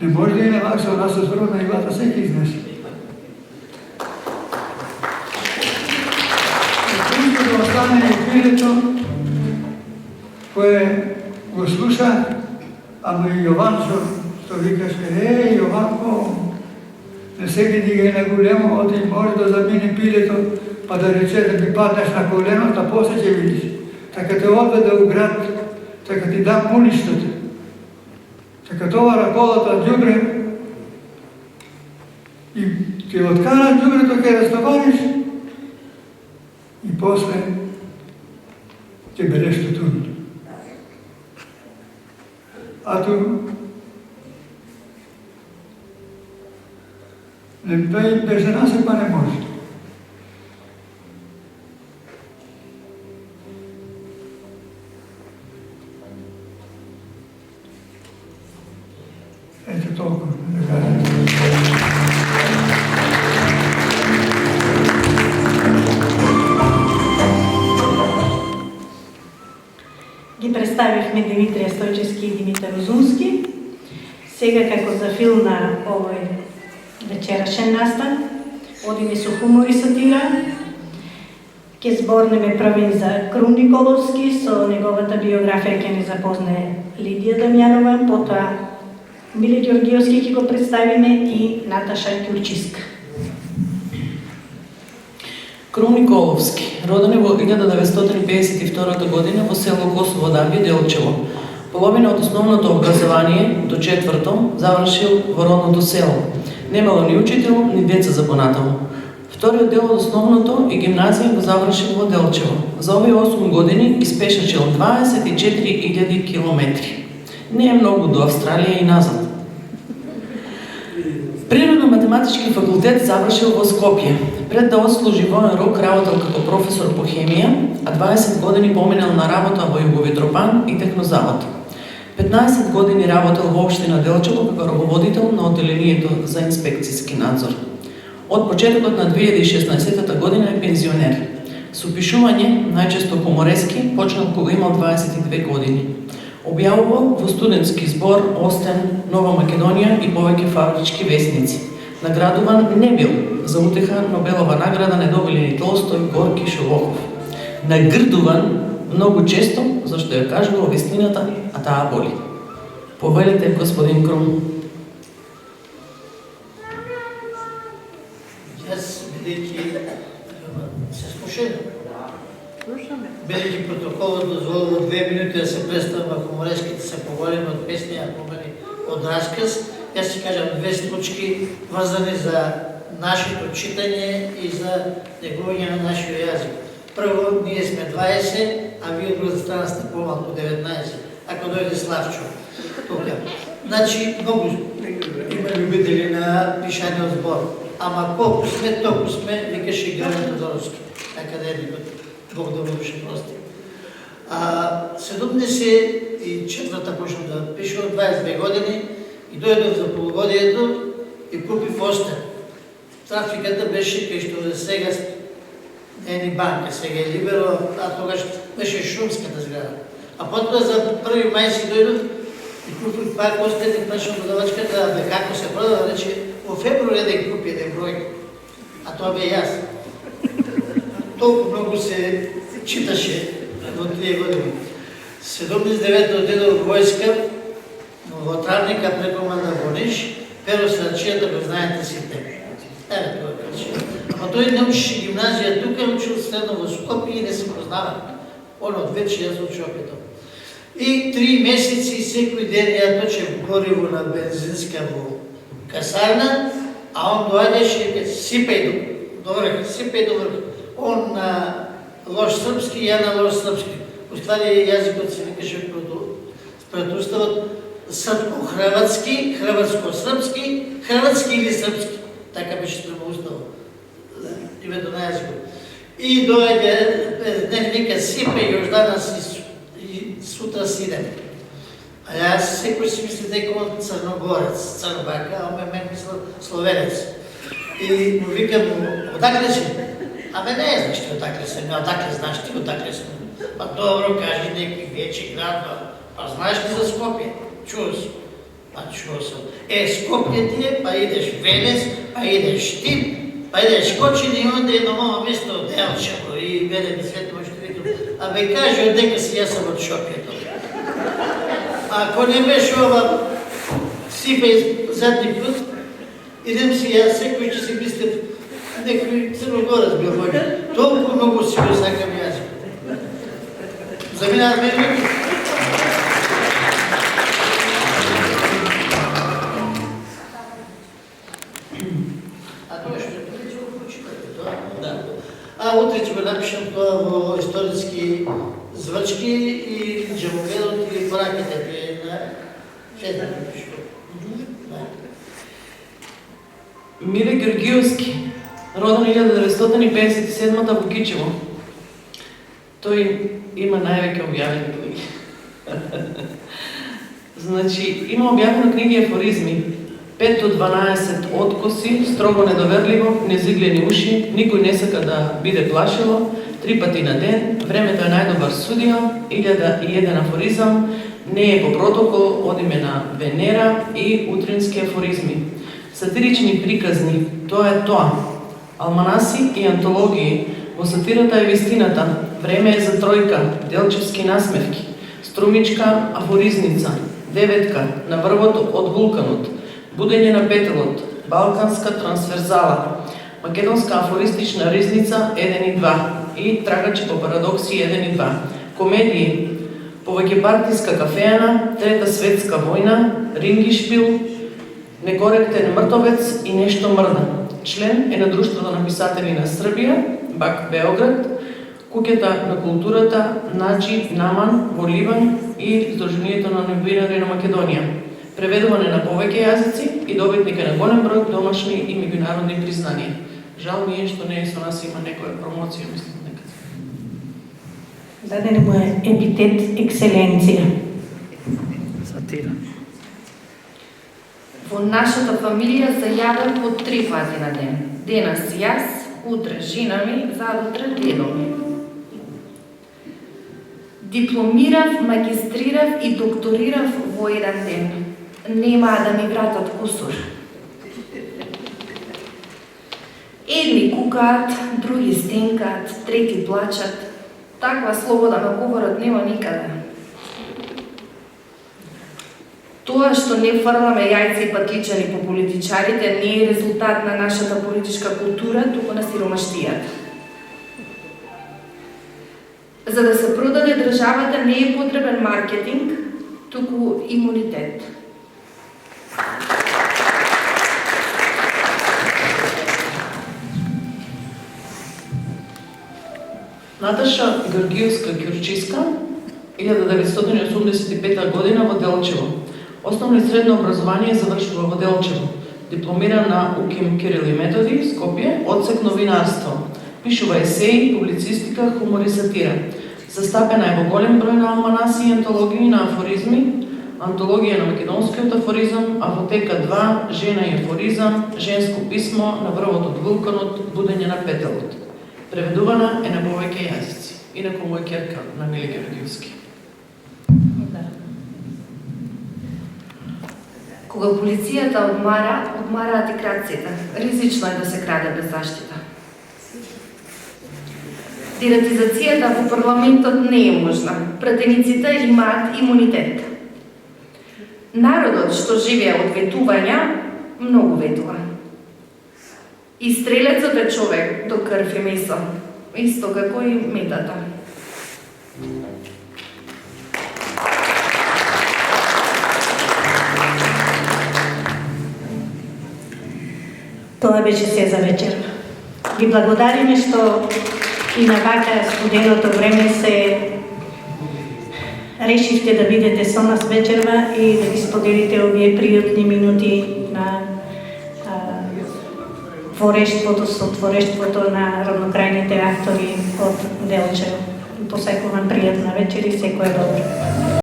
Не може да и навакса, она со врвна иглата секи изнесе. Да остане и пилето, кое го слуша, ама и Јованчо, што викаше, овако, не се ги дигай на големо, оти може да замине пилето, па да рече да ми паднеш на коленото, а после ќе видиш. Така те одведе у град, така ти дам улиштата. Така товара колата ѓубре и ќе откараш ѓубрето, ќе разтовариш и после ќе береш тутун. А ту без жена се па не може. Ето толкова да кажем. Ги представивме Димитрија Стојчевски и Димитар Озунски. Сега како за филм на овој вечерашен настан, одиме со хумор и сатира. Ке зборнеме првин за Крум Николовски, со неговата биографија ќе ни запознае Лидија Дамјанова, потоа Миле Ѓоргиевски ќе го представиме и Наташа Ќурчиска. Крум Николовски, роден е во 1952 година во село Косово Дамје, Делчево. Половина од основното образование до четврто завршил во родното село. Немало ни учител, ни деца за понатаму. Вториот дел од основното и гимназија го завршил во Делчево. За овие 8 години испешачил 24.000 километри. Не е многу до Австралија и назад. Природно-математички факултет завршил во Скопје. Пред да отслужи воен рок работел како професор по хемија, а 20 години поминал на работа во Југовитропан и Технозавод. 15 години работел во општина Делчево како раководител на одделението за инспекцијски надзор. Од почетокот на 2016 година е пензионер. Со пишување, најчесто хуморески, почнал кога имал 22 години. Објавувал во студентски збор, Остен, Нова Македонија и повеќе фабрички весници. Наградуван не бил, за утеха Нобелова награда не добили ни Толстој, Горки, Шолохов. Нагрдуван многу често, зашто ја кажува вистината, а таа боли. Повелете, господин Крум. Јас, бидејќи се слушам, бидејќи протоколот дозволува 2 минути да се представам, ако морески да се поговорим од песни, ако мени од расказ, јас ќе кажам 2 случки врзани за нашето читање и за негување на нашиот јазик. Прво, ние сме 20, а вие од друга страна сте помалку 19. Ако дојде Славчо тука. Значи, многу има любители на пишаниот збор. Ама колку сме, толку сме, викаше Гране Тодоровски, академикот. Бог да му душе прости. 74-та почнав да пиша од 22 години и дојдов за полугодието и купив Остен. Трафиката беше кај што сега не е ни банка, сега е Либеро, а тогаш беше шумската зграда. А потоа за 1 мај си дојдов и купив пак Остен и прашам продавачката, бе како се продава, рече, во февруари да ги купи еден број. А тоа бе јас. Толку многу се читаше во тие години. 79-то отидов во војска, во Травника преку Мандабониш, Перо Срачијата го знаете сите. Еве тоа кажа. А тој не учеше гимназија тука, учил средно во Скопје и не се познава. Оно вече јас учил опето. И 3 месеци секој ден ја точев гориво на бензинска во касарна, а он доаѓаше и сипај до врх, сипај до врх. Он на лош српски, ја на лош српски. Уствари јазикот се викаше според уставот српско-хрватски, хрватско-српски, хрватски или српски. Така беше спрема уставот. Името на јазикот. И доаѓа, не вика сипе још данас и сутра си идем. А јас секој си мисли дека он црногорец, црбака, а он мен мислил словенец. И му викам, одакле си? Абе не знаеш ти одакле сам, одакле знаеш ти одакле сам. Па добро, кажи неки вечи град, па знаеш ли за Скопје? Чуo си? Па чуo сам. Скопје ти е, па идеш Венец, па идеш Штип, па идеш Кочин и онда едно мало место од Делчево и Велени Свет може да викам. Абе кажи одека си, јас сам од Шопјето. Ако не беше ова сипе задни път, идем си аз, секој ќе си мислев, некој Црногорец бил мој. Толку многу си го сакам јас. Заминав мене. Утре ќе го напишам тоа во историски зврчки и ќе го гледам и пораките на четврти пишко. Миле Георгиевски, роден 1957 во Кичево. Тој има највеќе објавени книги. Значи, има објавено книги афоризми, 5 до 12 откоси, строго недоверливо, незиглени уши, никој не сака да биде плашило, 3 пати на ден, времето е најдобар судија, 1001 афоризам, не е по протокол, одиме на Венера и утрински афоризми. Сатирични приказни, тоа е тоа. Алманаси и антологии, во сатирата е вистината, време е за тројка, делчевски насмевки, струмичка афоризница, деветка, на врвот од вулканот, будење на петелот, балканска трансверзала, македонска афористична ризница 1 и 2 и трагачи по парадокси 1 и 2, комедии, повеќе партиска кафеана, Трета светска војна, Рингишпил, Некоректен мртовец и Нешто мрда. Член е на Друштвото на писатели на Србија, БАК Београд, Куќата на културата Наџи Наман во Ливан и Сдруженијето на новинари на Македонија. Преведуване на повеќе јазици и добитник е на голем број домашни и меѓународни признанија. Жал ми е што не е со нас има некоја промоција, мислам некаде. Даден му е епитет екселенција. Сатира. Во нашата фамилија се јадам по 3 пати на ден. Денес јас, утре жена ми, задутре дедо ми. Дипломирав, магистрирав и докторирав во еден ден. Нема да ми вратат кусур. Едни кукаат, други стенкаат, трети плачат. Таква слобода на говорот нема никаде. Тоа што не фрламе јајци и патличани по политичарите не е резултат на нашата политичка култура, туку на сиромаштијата. За да се продаде државата не е потребен маркетинг, туку имунитет. Наташа Георгиевска-Ѓурчиска, 1985 година во Делчево. Основно и средно образование завршува во Делчево. Дипломира на УКИМ Кирил и Методи, Скопје, одсек новинарство. Пишува есеи, публицистика, хумор и сатира. Застапена е во голем број на алманаси и антологии на афоризми, антологија на македонскиот афоризам, Афотека 2, Жена и афоризам, Женско писмо, На врвот од вулканот, Будење на петелот. Преведувана е на повеќе јазици. Инаку мој ќерка на Миле Георгиевски. Кога полицијата одмараат и крадците. Ризично е да се краде без заштита. Дератизацијата во парламентот не е можна. Пратениците имаат имунитет. Народот што живее од ветувања, многу ветува. И стрелецот е човек до крв и месо, исто како и метата. Тоа беше се за вечер. Ви благодариме што и на вака студеното време се решивте да бидете со нас вечерва и да ги споделите овие пријатни минути на творештвото, со творештвото на равнокрајните автори од Делчево. Посекувам пријатна вечер и секое добро.